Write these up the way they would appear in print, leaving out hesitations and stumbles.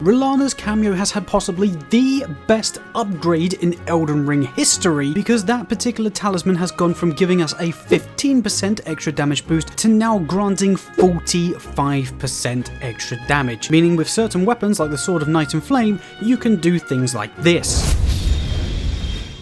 Rellana's Cameo has had possibly the best upgrade in Elden Ring history, because that particular talisman has gone from giving us a 15% extra damage boost to now granting 45% extra damage, meaning with certain weapons like the Sword of Night and Flame, you can do things like this.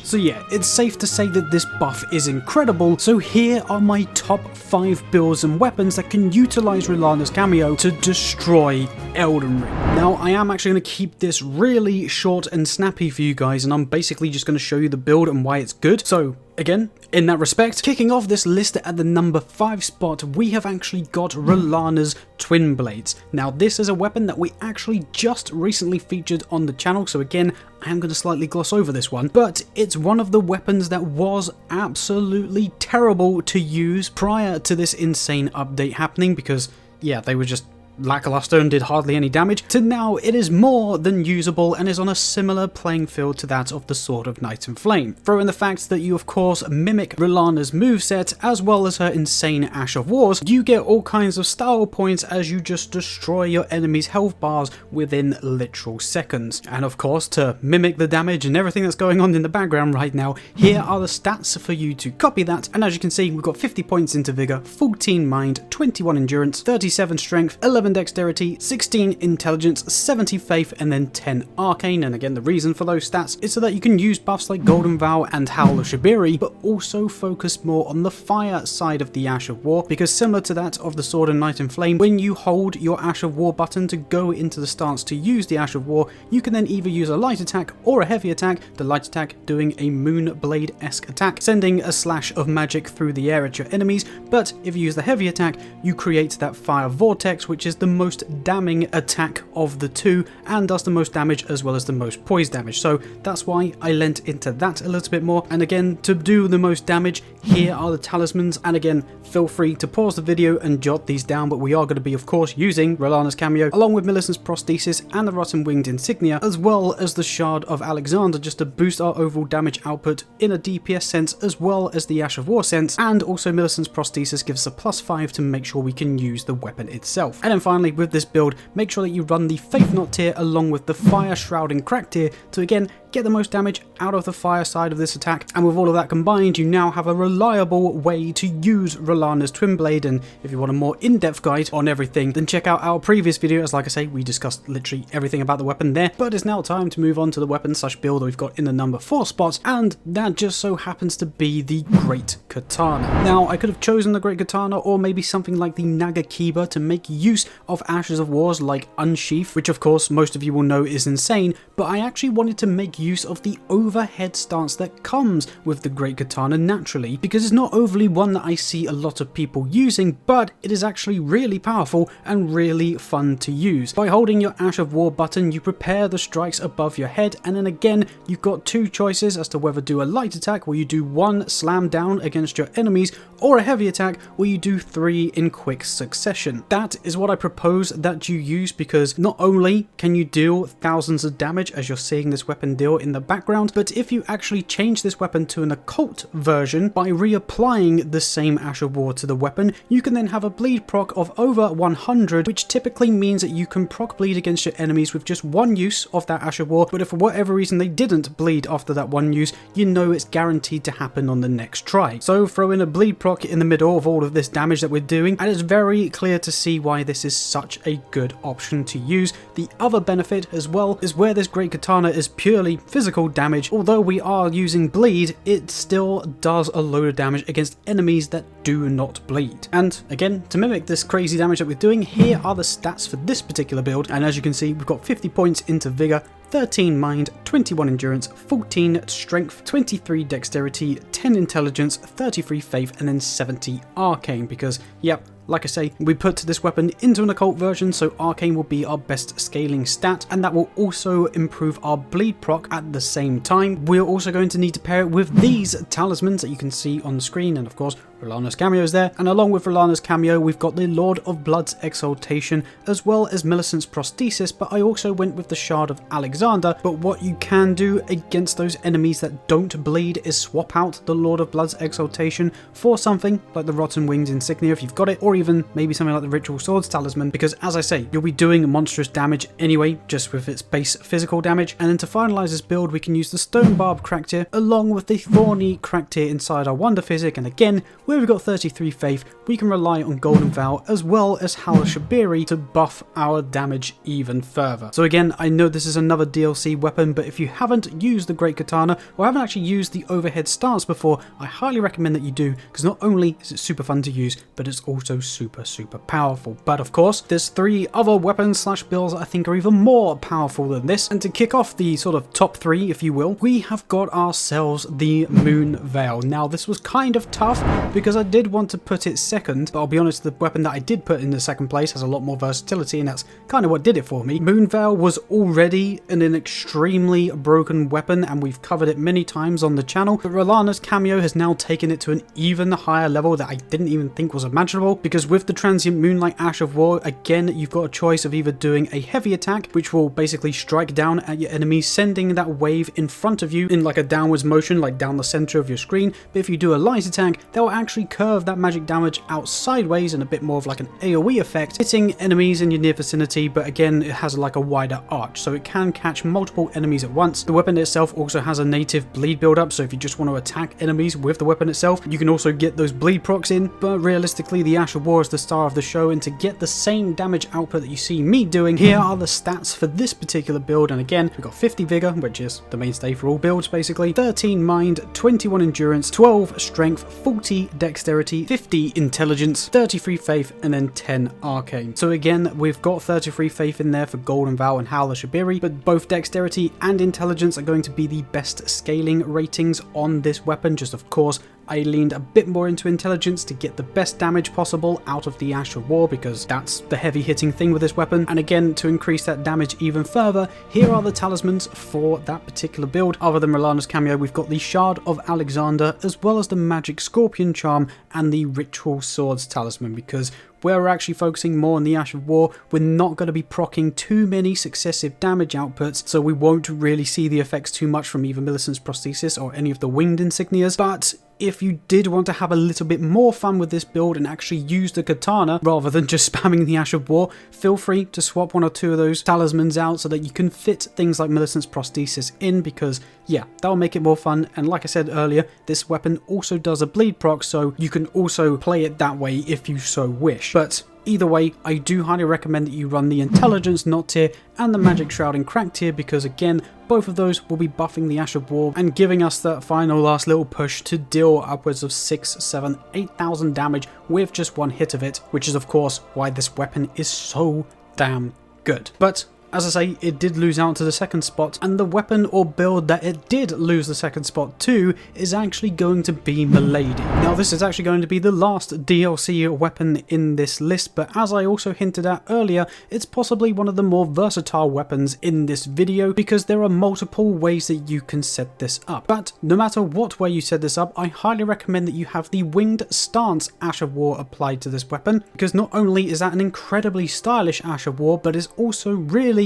So yeah, it's safe to say that this buff is incredible, so here are my top 5 builds and weapons that can utilize Rellana's Cameo to destroy Elden Ring. Now, I am actually going to keep this really short and snappy for you guys, and I'm basically just going to show you the build and why it's good. So again, in that respect, kicking off this list at the number 5 spot, we have actually got Rellana's Twin Blades. Now, this is a weapon that we actually just recently featured on the channel, so again, I am going to slightly gloss over this one, but it's one of the weapons that was absolutely terrible to use prior to this insane update happening, because yeah, they were just lackluster and did hardly any damage, to now it is more than usable and is on a similar playing field to that of the Sword of Night and Flame. Throw in the fact that you of course mimic Rellana's moveset as well as her insane Ash of Wars, you get all kinds of style points as you just destroy your enemy's health bars within literal seconds. And of course, to mimic the damage and everything that's going on in the background right now, here are the stats for you to copy that, and as you can see, we've got 50 points into Vigor, 14 Mind, 21 Endurance, 37 Strength, 11 Dexterity, 16 Intelligence, 70 Faith, and then 10 Arcane. And again, the reason for those stats is so that you can use buffs like Golden Vow and Howl of Shibiri, but also focus more on the fire side of the Ash of War, because similar to that of the Sword of Night and Flame, when you hold your Ash of War button to go into the stance to use the Ash of War, you can then either use a light attack or a heavy attack, the light attack doing a Moon Blade-esque attack, sending a slash of magic through the air at your enemies, but if you use the heavy attack, you create that Fire Vortex, which is the most damning attack of the two and does the most damage as well as the most poise damage. So that's why I lent into that a little bit more. And again, to do the most damage, here are the talismans. And again, feel free to pause the video and jot these down, but we are going to be of course using Rellana's Cameo along with Millicent's Prosthesis and the Rotten Winged Insignia, as well as the Shard of Alexander, just to boost our overall damage output in a DPS sense as well as the Ash of War sense. And also Millicent's Prosthesis gives us a +5 to make sure we can use the weapon itself. And then finally, with this build, make sure that you run the Faith Knot tier along with the Fire Shroud and Crack tier to again get the most damage out of the fire side of this attack. And with all of that combined, you now have a reliable way to use Rellana's Twin Blade. And if you want a more in-depth guide on everything, then check out our previous video, as like I say, we discussed literally everything about the weapon there. But it's now time to move on to the weapon slash build that we've got in the number 4 spot, and that just so happens to be the Great Katana. Now, I could have chosen the Great Katana or maybe something like the Nagakiba to make use of Ashes of Wars like Unsheath, which of course most of you will know is insane, but I actually wanted to make use of the overhead stance that comes with the Great Katana naturally, because it's not overly one that I see a lot of people using, but it is actually really powerful and really fun to use. By holding your Ash of War button, you prepare the strikes above your head, and then again you've got 2 choices as to whether do a light attack where you do 1 slam down against your enemies, or a heavy attack where you do 3 in quick succession. That is what I propose that you use, because not only can you deal thousands of damage as you're seeing this weapon deal in the background, but if you actually change this weapon to an occult version by reapplying the same Ash of War to the weapon, you can then have a bleed proc of over 100, which typically means that you can proc bleed against your enemies with just 1 use of that Ash of War, but if for whatever reason they didn't bleed after that 1 use, you know it's guaranteed to happen on the next try. So throw in a bleed proc in the middle of all of this damage that we're doing, and it's very clear to see why this is such a good option to use. The other benefit as well is where this Great Katana is purely physical damage, although we are using bleed, it still does a load of damage against enemies that do not bleed. And again, to mimic this crazy damage that we're doing, here are the stats for this particular build, and as you can see, we've got 50 points into Vigor, 13 Mind, 21 Endurance, 14 Strength, 23 Dexterity, 10 Intelligence, 33 Faith, and then 70 Arcane, because, yep, like I say, we put this weapon into an occult version, so Arcane will be our best scaling stat, and that will also improve our bleed proc at the same time. We're also going to need to pair it with these talismans that you can see on the screen, and of course, Rellana's Cameo is there, and along with Rellana's Cameo, we've got the Lord of Blood's Exaltation, as well as Millicent's Prosthesis, but I also went with the Shard of Alexander. But what you can do against those enemies that don't bleed is swap out the Lord of Blood's Exaltation for something like the Rotten Wings Insignia if you've got it, or even maybe something like the Ritual Swords Talisman, because as I say, you'll be doing monstrous damage anyway, just with its base physical damage. And then to finalise this build, we can use the Stone Barb Cracktier along with the Thorny Cracktier inside our Wonder Physic, and again, where we've got 33 faith, we can rely on Golden Vow as well as Hala Shabiri to buff our damage even further. So again, I know this is another DLC weapon, but if you haven't used the Great Katana or haven't actually used the overhead stance before, I highly recommend that you do, because not only is it super fun to use, but it's also super powerful. But of course, there's 3 other weapons slash builds that I think are even more powerful than this, and to kick off the sort of top 3, if you will, we have got ourselves the Moon Veil. Now this was kind of tough because I did want to put it second, but I'll be honest, the weapon that I did put in the second place has a lot more versatility, and that's kind of what did it for me. Moon Veil was already an extremely broken weapon, and we've covered it many times on the channel, but Rellana's Cameo has now taken it to an even higher level that I didn't even think was imaginable, because with the Transient Moonlight Ash of War, again, you've got a choice of either doing a heavy attack, which will basically strike down at your enemies, sending that wave in front of you in like a downwards motion, like down the center of your screen. But if you do a light attack, that will actually curve that magic damage out sideways in a bit more of like an AoE effect, hitting enemies in your near vicinity, but again, it has like a wider arch, so it can catch multiple enemies at once. The weapon itself also has a native bleed build-up, so if you just want to attack enemies with the weapon itself, you can also get those bleed procs in. But realistically, the Ash of War is the star of the show, and to get the same damage output that you see me doing, here are the stats for this particular build. And again, we've got 50 Vigor, which is the mainstay for all builds basically, 13 Mind, 21 Endurance, 12 Strength, 40 Dexterity, 50 Intelligence, 33 Faith, and then 10 Arcane. So again, we've got 33 Faith in there for Golden Vow and Hala Shabiri, but both Dexterity and Intelligence are going to be the best scaling ratings on this weapon. Just of course, I leaned a bit more into Intelligence to get the best damage possible out of the Ash of War, because that's the heavy hitting thing with this weapon. And again, to increase that damage even further, here are the talismans for that particular build. Other than Rellana's Cameo, we've got the Shard of Alexander, as well as the Magic Scorpion Charm and the Ritual Swords Talisman, because where we're actually focusing more on the Ash of War, we're not going to be proccing too many successive damage outputs, so we won't really see the effects too much from either Millicent's Prosthesis or any of the winged insignias. But if you did want to have a little bit more fun with this build and actually use the katana rather than just spamming the Ash of War, feel free to swap 1 or 2 of those talismans out so that you can fit things like Millicent's Prosthesis in, because yeah, that'll make it more fun. And like I said earlier, this weapon also does a bleed proc, so you can also play it that way if you so wish. But either way, I do highly recommend that you run the Intelligence Knot tier and the Magic Shroud and Crack tier, because again, both of those will be buffing the Ash of War and giving us that final last little push to deal upwards of 6, 7, 8,000 damage with just 1 hit of it, which is of course why this weapon is so damn good. But as I say, it did lose out to the second spot, and the weapon or build that it did lose the second spot to is actually going to be Milady. Now this is actually going to be the last DLC weapon in this list, but as I also hinted at earlier, it's possibly one of the more versatile weapons in this video, because there are multiple ways that you can set this up. But no matter what way you set this up, I highly recommend that you have the Winged Stance Ash of War applied to this weapon, because not only is that an incredibly stylish Ash of War, but it's also really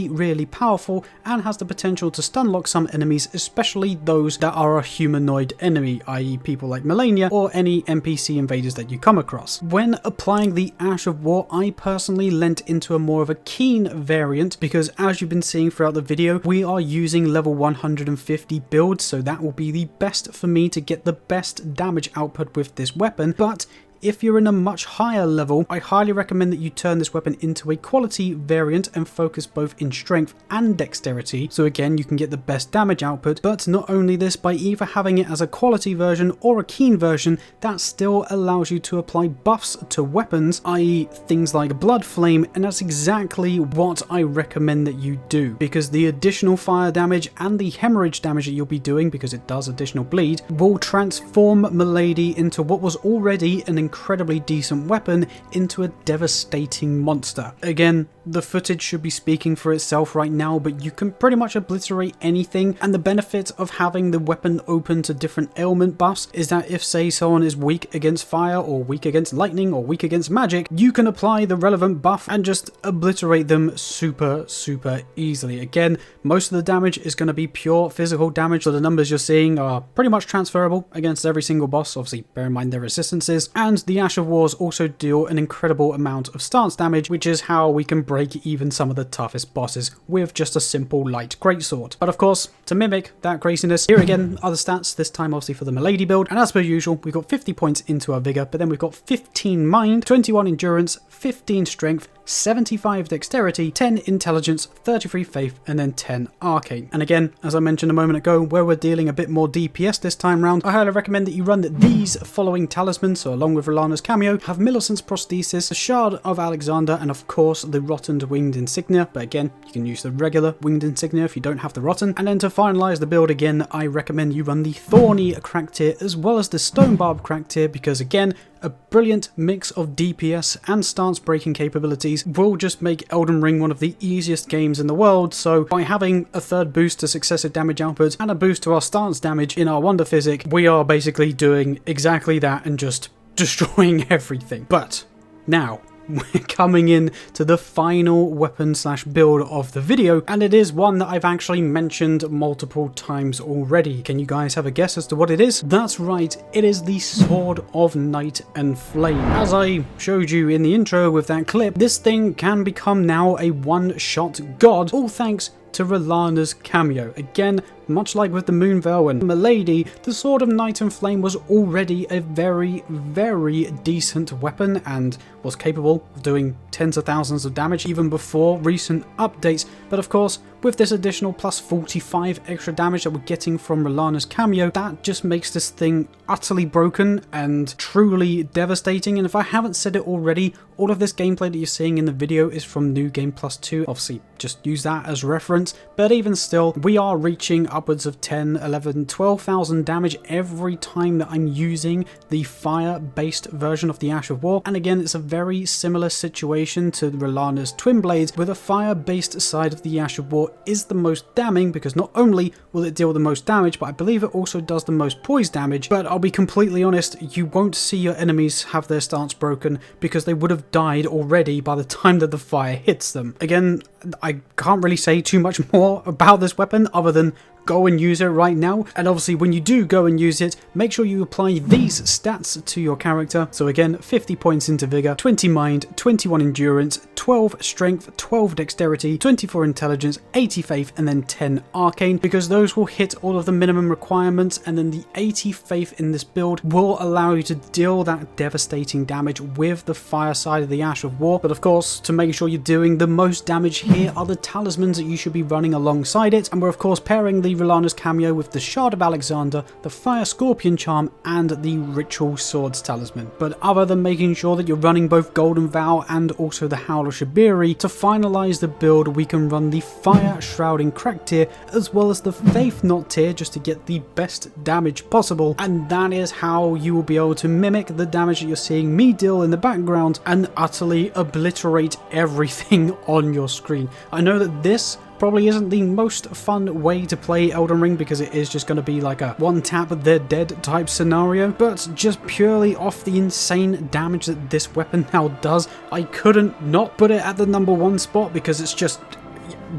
powerful and has the potential to stun lock some enemies, especially those that are a humanoid enemy, i.e. people like Melania or any NPC invaders that you come across. When applying the Ash of War, I personally lent into a more of a keen variant, because as you've been seeing throughout the video, we are using level 150 builds, so that will be the best for me to get the best damage output with this weapon. But if you're in a much higher level, I highly recommend that you turn this weapon into a quality variant and focus both in strength and dexterity, so again you can get the best damage output. But not only this, by either having it as a quality version or a keen version, that still allows you to apply buffs to weapons, i.e. things like Blood Flame, and that's exactly what I recommend that you do, because the additional fire damage and the hemorrhage damage that you'll be doing, because it does additional bleed, will transform Milady into what was already an incredibly decent weapon into a devastating monster. Again, the footage should be speaking for itself right now, but you can pretty much obliterate anything, and the benefit of having the weapon open to different ailment buffs is that if, say, someone is weak against fire or weak against lightning or weak against magic, you can apply the relevant buff and just obliterate them super easily. Again, most of the damage is going to be pure physical damage, so the numbers you're seeing are pretty much transferable against every single boss. Obviously, bear in mind their resistances, and the Ash of Wars also deal an incredible amount of stance damage, which is how we can break even some of the toughest bosses with just a simple light greatsword. But of course, to mimic that craziness, here again are the stats, this time obviously for the Milady build, and as per usual, we've got 50 points into our vigor, but then we've got 15 mind, 21 endurance, 15 strength, 75 dexterity, 10 intelligence, 33 faith, and then 10 arcane. And again, as I mentioned a moment ago, where we're dealing a bit more DPS this time round, I highly recommend that you run these following talismans. So along with Rellana's Cameo, have Millicent's prosthesis, the Shard of Alexander, and of course the Rottened winged insignia. But again, you can use the regular winged insignia if you don't have the Rotten. And then to finalize the build again, I recommend you run the Thorny crack tier as well as the Stone Barb crack tier, because again, a brilliant mix of DPS and stance breaking capabilities will just make Elden Ring one of the easiest games in the world. So by having a third boost to successive damage output and a boost to our stance damage in our Wonder Physic, we are basically doing exactly that and just destroying everything. But now, we're coming in to the final weapon slash build of the video, and it is one that I've actually mentioned multiple times already. Can you guys have a guess as to what it is? That's right, it is the Sword of Night and Flame. As I showed you in the intro with that clip, this thing can become now a one-shot god, all thanks to Rellana's Cameo. Again, much like with the Moonveil and Milady, the Sword of Night and Flame was already a very decent weapon and was capable of doing tens of thousands of damage even before recent updates. But of course, with this additional plus 45 extra damage that we're getting from Rellana's Cameo, that just makes this thing utterly broken and truly devastating. And if I haven't said it already, all of this gameplay that you're seeing in the video is from New Game Plus 2. Obviously, just use that as reference. But even still, we are reaching upwards of 10, 11, 12,000 damage every time that I'm using the fire-based version of the Ash of War. And again, it's a very similar situation to Rellana's Twin Blades, with a fire-based side of the Ash of War is the most damning, because not only will it deal the most damage, but I believe it also does the most poise damage. But I'll be completely honest, you won't see your enemies have their stance broken because they would have died already by the time that the fire hits them. Again, I can't really say too much more about this weapon other than go and use it right now. And obviously when you do go and use it, make sure you apply these stats to your character. So again, 50 points into vigor, 20 mind, 21 endurance, 12 strength, 12 dexterity, 24 intelligence, 80 faith, and then 10 arcane, because those will hit all of the minimum requirements. And then the 80 faith in this build will allow you to deal that devastating damage with the fire side of the Ash of War. But of course, to make sure you're doing the most damage, here are the talismans that you should be running alongside it. And we're of course pairing the Rellana's Cameo with the Shard of Alexander, the Fire Scorpion Charm, and the Ritual Swords Talisman. But other than making sure that you're running both Golden Vow and also the Howl of Shibiri, to finalize the build, we can run the Fire Shrouding Crack tier as well as the Faith Knot tier just to get the best damage possible. And that is how you will be able to mimic the damage that you're seeing me deal in the background and utterly obliterate everything on your screen. I know that this probably isn't the most fun way to play Elden Ring because it is just going to be like a one tap they're dead type scenario, but just purely off the insane damage that this weapon now does, I couldn't not put it at the #1 spot because it's just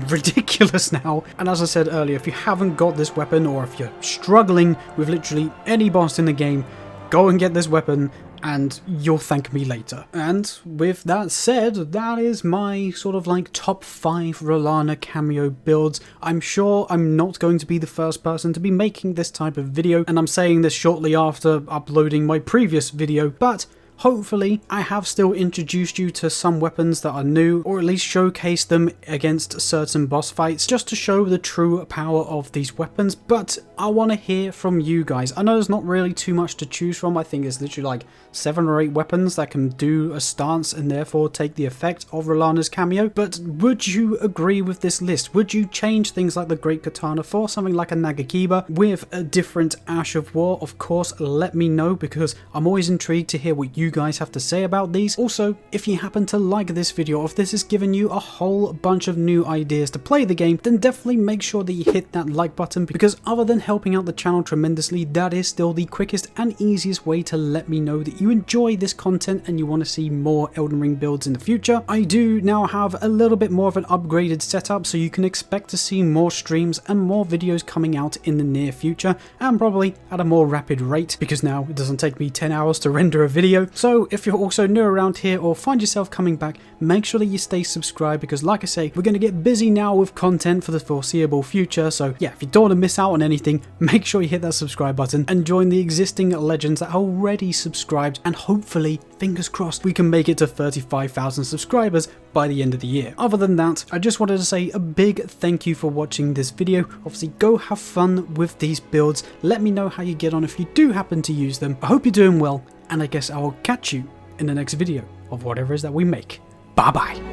ridiculous now. And as I said earlier, if you haven't got this weapon, or if you're struggling with literally any boss in the game, go and get this weapon and you'll thank me later. And with that said, that is my sort of like top 5 Rellana Cameo builds. I'm sure I'm not going to be the first person to be making this type of video, and I'm saying this shortly after uploading my previous video, but hopefully I have still introduced you to some weapons that are new, or at least showcased them against certain boss fights just to show the true power of these weapons. But I want to hear from you guys. I know there's not really too much to choose from. I think it's literally like 7 or 8 weapons that can do a stance and therefore take the effect of Rellana's Cameo. But would you agree with this list? Would you change things like the Great Katana for something like a Nagakiba with a different Ash of War? Of course, let me know, because I'm always intrigued to hear what you you guys have to say about these. Also, if you happen to like this video, or if this has given you a whole bunch of new ideas to play the game, then definitely make sure that you hit that like button, because other than helping out the channel tremendously, that is still the quickest and easiest way to let me know that you enjoy this content and you want to see more Elden Ring builds in the future. I do now have a little bit more of an upgraded setup, so you can expect to see more streams and more videos coming out in the near future, and probably at a more rapid rate, because now it doesn't take me 10 hours to render a video. So if you're also new around here or find yourself coming back, make sure that you stay subscribed, because like I say, we're going to get busy now with content for the foreseeable future. So yeah, if you don't want to miss out on anything, make sure you hit that subscribe button and join the existing legends that are already subscribed, and hopefully, fingers crossed, we can make it to 35,000 subscribers by the end of the year. Other than that, I just wanted to say a big thank you for watching this video. Obviously, go have fun with these builds. Let me know how you get on if you do happen to use them. I hope you're doing well, and I guess I will catch you in the next video of whatever it is that we make. Bye bye.